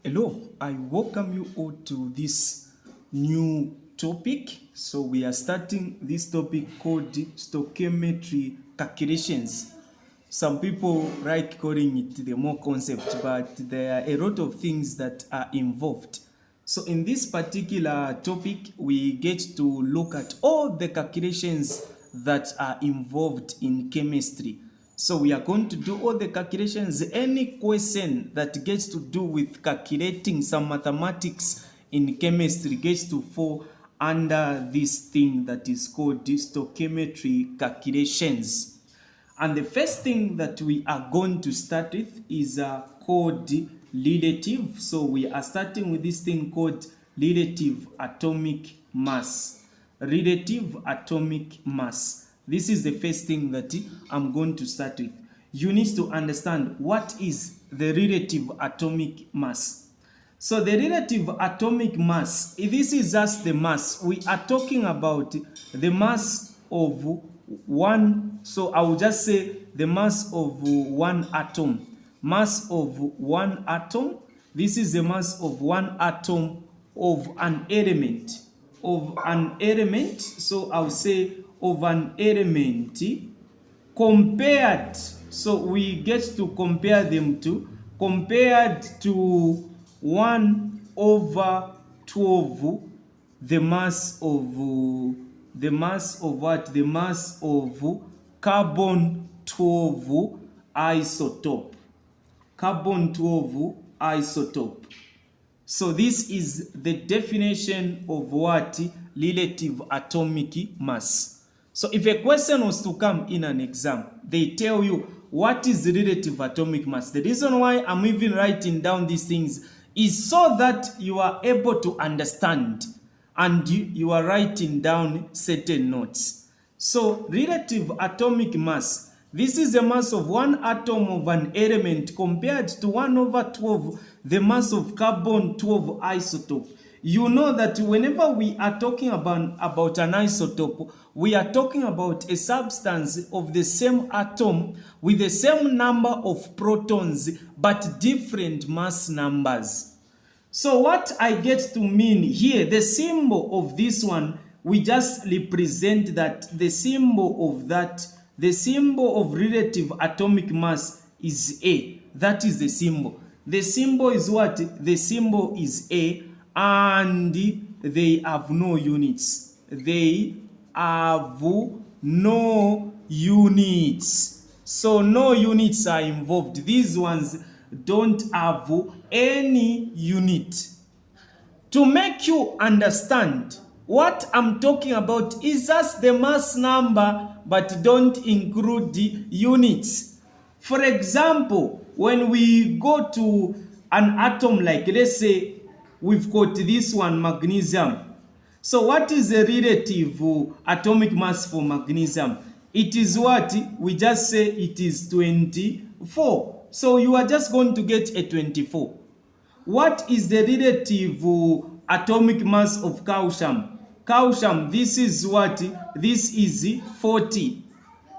Hello, I welcome you all to this new topic. So we are starting this topic called stoichiometry calculations. Some people like calling it the more concept, but there are a lot of things that are involved. So in this particular topic, we get to look at all the calculations that are involved in chemistry. So we are going to do all the calculations. Any question that gets to do with calculating some mathematics in chemistry gets to fall under this thing that is called stoichiometry calculations. And the first thing that we are going to start with is called relative. So we are starting with this thing called relative atomic mass. Relative atomic mass. This is the first thing that I'm going to start with. You need to understand what is the relative atomic mass. So the relative atomic mass, this is just the mass. We are talking about the mass of one, so I will just say the mass of one atom. Mass of one atom. This is the mass of one atom of an element. Of an element, so I'll say of an element compared, so we get to compare them to, compared to 1 over 12 the mass of what? The mass of carbon 12 isotope. Carbon 12 isotope. So this is the definition of what? Relative atomic mass. So if a question was to come in an exam, they tell you what is the relative atomic mass. The reason why I'm even writing down these things is so that you are able to understand and you are writing down certain notes. So relative atomic mass, this is the mass of one atom of an element compared to 1 over 12 the mass of carbon 12 isotope. You know that whenever we are talking about an isotope, we are talking about a substance of the same atom with the same number of protons but different mass numbers. So what I get to mean here, the symbol of this one, we just represent that the symbol of relative atomic mass is A. That is the symbol. The symbol is what? The symbol is A, and they have no units. They have no units. So no units are involved. These ones don't have any unit. To make you understand, what I'm talking about is just the mass number, but don't include the units. For example, when we go to an atom, like let's say we've got this one, magnesium. So what is the relative atomic mass for magnesium? It is what? We just say it is 24. So you are just going to get a 24. What is the relative atomic mass of calcium? Calcium, this is what? This is 40.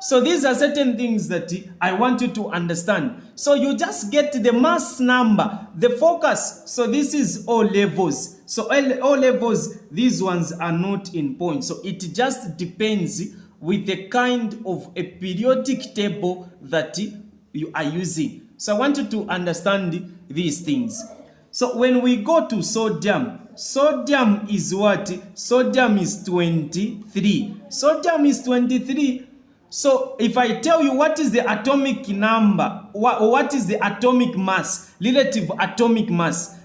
So these are certain things that I want you to understand. So you just get the mass number, the focus. So this is all levels. So all levels, these ones are not in points. So it just depends with the kind of a periodic table that you are using. So I want you to understand these things. So when we go to sodium, sodium is what? Sodium is 23. Sodium is 23. So if I tell you what is the atomic number, what is the atomic mass, relative atomic mass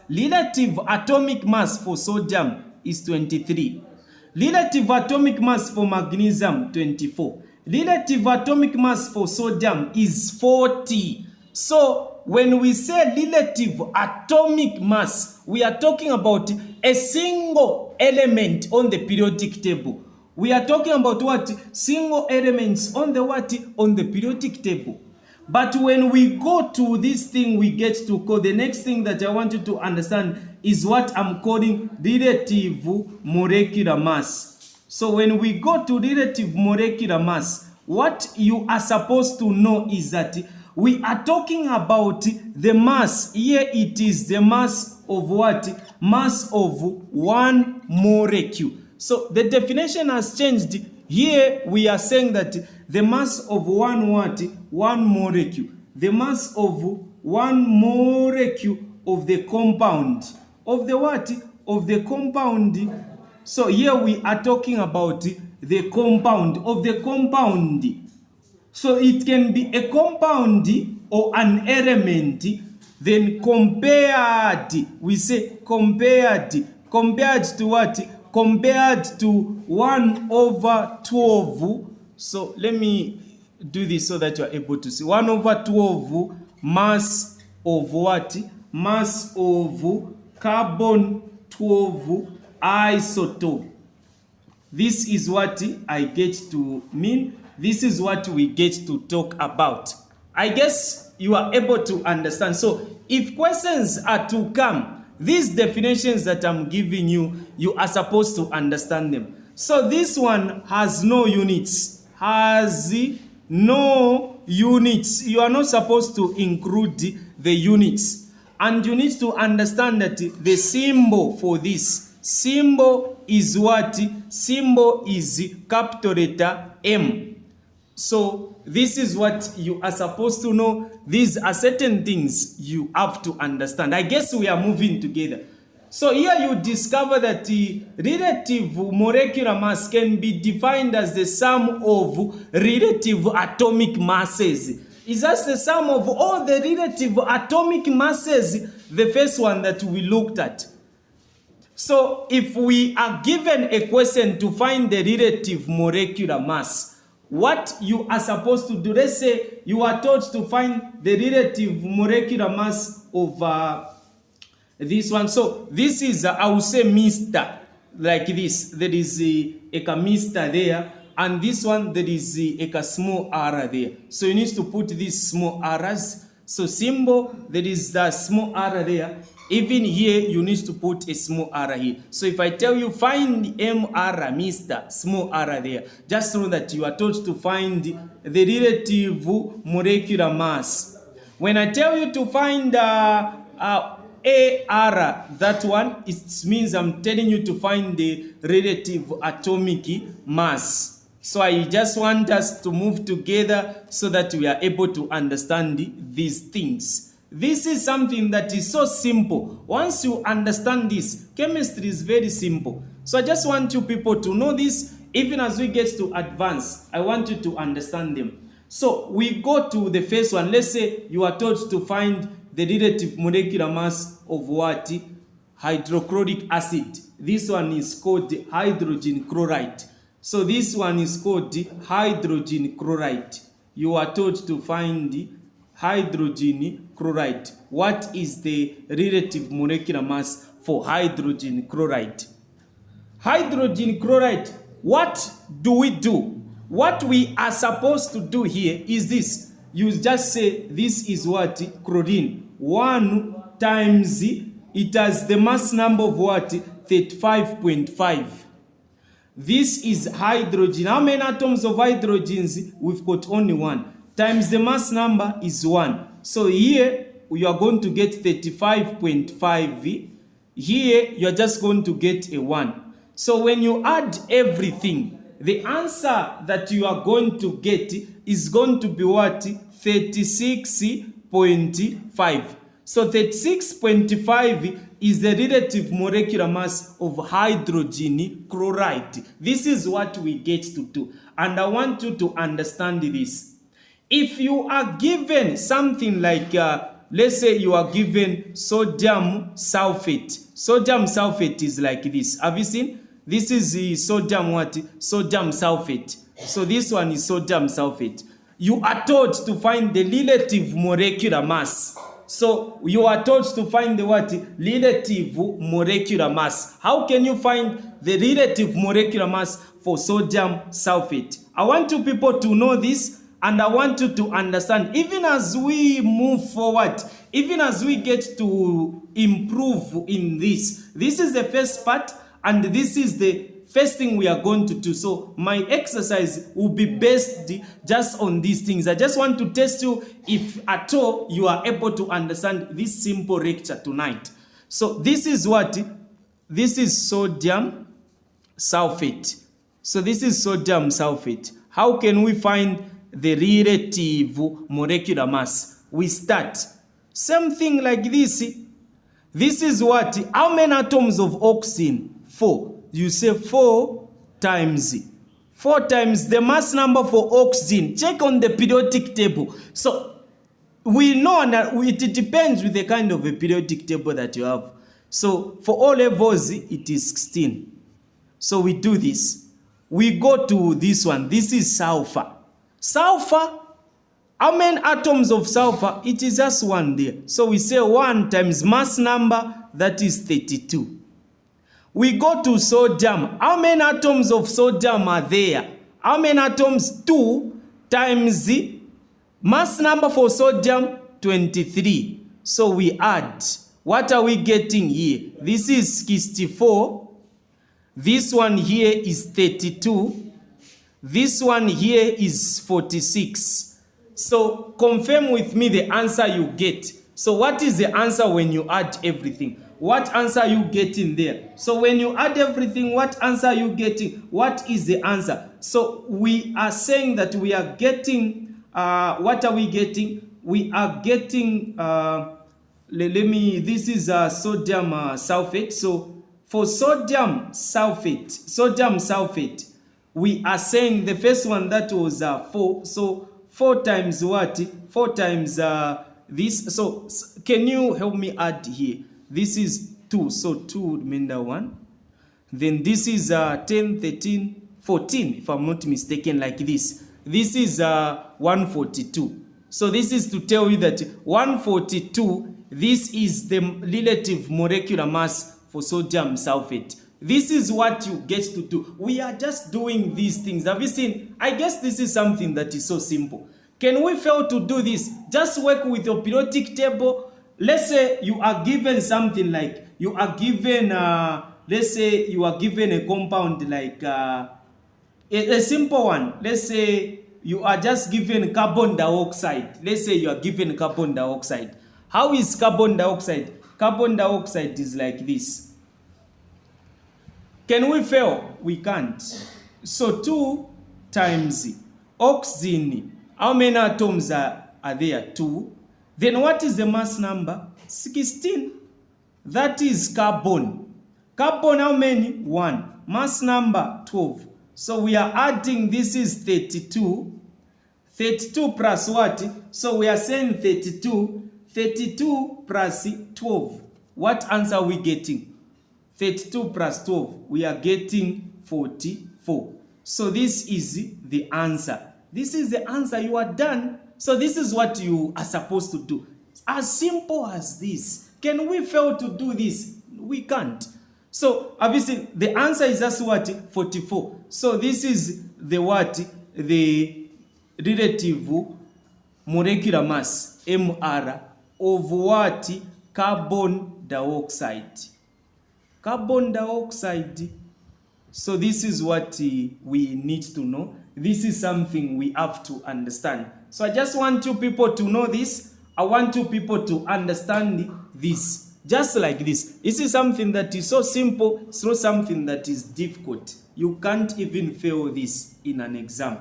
for sodium is 23. Relative atomic mass for magnesium, 24. Relative atomic mass for sodium is 40. So when we say relative atomic mass, we are talking about a single element on the periodic table. We are talking about what? Single elements on the what? On the periodic table. But when we go to this thing, we get to call, the next thing that I want you to understand is what I'm calling relative molecular mass. So when we go to relative molecular mass, what you are supposed to know is that We are talking about the mass. Here it is the mass of what? Mass of one molecule. So the definition has changed. Here we are saying that the mass of one what? One molecule. The mass of one molecule of the compound. Of the what? Of the compound. So here we are talking about the compound. Of the compound. So it can be a compound or an element, then compared. We say compared. Compared to what? Compared to 1 over 12. So let me do this so that you are able to see. 1 over 12 mass of what? Mass of carbon 12 isotope. This is what I get to mean. This is what we get to talk about. I guess you are able to understand. So if questions are to come, these definitions that I'm giving you, you are supposed to understand them. So this one has no units. Has no units. You are not supposed to include the units. And you need to understand that the symbol for this symbol is what? Symbol is capital letter M. So this is what you are supposed to know. These are certain things you have to understand. I guess we are moving together. So here you discover that the relative molecular mass can be defined as the sum of relative atomic masses. Is that the sum of all the relative atomic masses? The first one that we looked at. So if we are given a question to find the relative molecular mass, what you are supposed to do, let's say you are told to find the relative molecular mass of this one. So this is, I will say, Mr. Like this. There is a Mr. there. And this one, there is a small r there. So you need to put these small r's. So symbol, there is the small r there. Even here, you need to put a small r here. So if I tell you find mr, Mr. small r there, just know that you are told to find the relative molecular mass. When I tell you to find AR, that one, it means I'm telling you to find the relative atomic mass. So I just want us to move together so that we are able to understand these things. This is something that is so simple. Once you understand this, chemistry is very simple. So I just want you people to know this. Even as we get to advance, I want you to understand them. So we go to the first one. Let's say you are told to find the relative molecular mass of what? Hydrochloric acid. This one is called hydrogen chloride. So this one is called hydrogen chloride. You are told to find hydrogen chloride. What is the relative molecular mass for hydrogen chloride? Hydrogen chloride, what do we do? What we are supposed to do here is this. You just say this is what? Chlorine. 1 times it has the mass number of what? 35.5. This is hydrogen. How many atoms of hydrogens? We've got only 1. Times the mass number is 1. So here you are going to get 35.5. Here you are just going to get a 1. So when you add everything, the answer that you are going to get is going to be what? 36.5. So 36.5 is the relative molecular mass of hydrogen chloride. This is what we get to do. And I want you to understand this. If you are given something like, let's say you are given sodium sulfate. Sodium sulfate is like this. Have you seen? This is the sodium what? Sodium sulfate. So this one is sodium sulfate. You are told to find the relative molecular mass. So you are told to find the what? Relative molecular mass. How can you find the relative molecular mass for sodium sulfate? I want you people to know this, and I want you to understand, even as we move forward, even as we get to improve in this. This is the first part, and this is the first thing we are going to do. So my exercise will be based just on these things. I just want to test you if at all you are able to understand this simple lecture tonight. So this is what? This is sodium sulfate. So this is sodium sulfate. How can we find the relative molecular mass? We start. Same thing like this. This is what? How many atoms of oxygen? 4. You say 4 times. 4 times the mass number for oxygen. Check on the periodic table. So we know that it depends with the kind of a periodic table that you have. So for all levels, it is 16. So we do this. We go to this one. This is sulfur. Sulfur, how many atoms of sulfur? It is just 1 there. So we say 1 times mass number, that is 32. We go to sodium. How many atoms of sodium are there? How many atoms? 2 times the mass number for sodium, 23. So we add. What are we getting here? This is 64. This one here is 32. This one here is 46. So confirm with me the answer you get. So what is the answer when you add everything? What answer you getting there? So when you add everything, what answer you getting? What is the answer? So we are saying that we are getting, what are we getting? We are getting, this is sodium sulfate. So for sodium sulfate, we are saying the first one, that was 4. So 4 times what? 4 times this. So can you help me add here? This is 2. So 2 remainder 1. Then this is 10, 13, 14, if I'm not mistaken, like this. This is 142. So this is to tell you that 142, this is the relative molecular mass for sodium sulfate. This is what you get to do. We are just doing these things. Have you seen? I guess this is something that is so simple. Can we fail to do this? Just work with your periodic table. Let's say you are given something like, you are given, let's say you are given a compound like a simple one. Let's say you are just given carbon dioxide. Let's say you are given carbon dioxide. How is carbon dioxide? Carbon dioxide is like this. Can we fail? We can't. So 2 times oxygen. How many atoms are there? 2. Then what is the mass number? 16. That is carbon. Carbon how many? 1. Mass number 12. So we are adding, this is 32. 32 plus what? So we are saying 32. 32 plus 12. What answer are we getting? 32 plus 12. We are getting 44. So this is the answer. This is the answer. You are done. So this is what you are supposed to do. As simple as this. Can we fail to do this? We can't. So obviously the answer is just what? 44. So this is the what? The relative molecular mass, MR, of what? Carbon dioxide. Carbon dioxide. So this is what we need to know. This is something we have to understand. So I just want you people to know this. I want you people to understand this. Just like this. This is something that is so simple. It's not something that is difficult. You can't even fail this in an exam.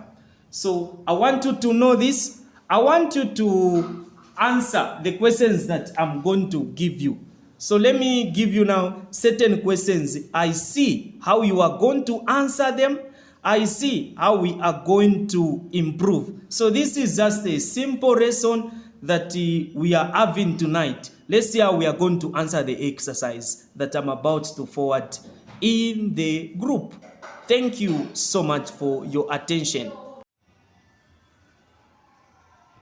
So I want you to know this. I want you to answer the questions that I'm going to give you. So let me give you now certain questions. I see how you are going to answer them. I see how we are going to improve. So this is just a simple lesson that we are having tonight. Let's see how we are going to answer the exercise that I'm about to forward in the group. Thank you so much for your attention.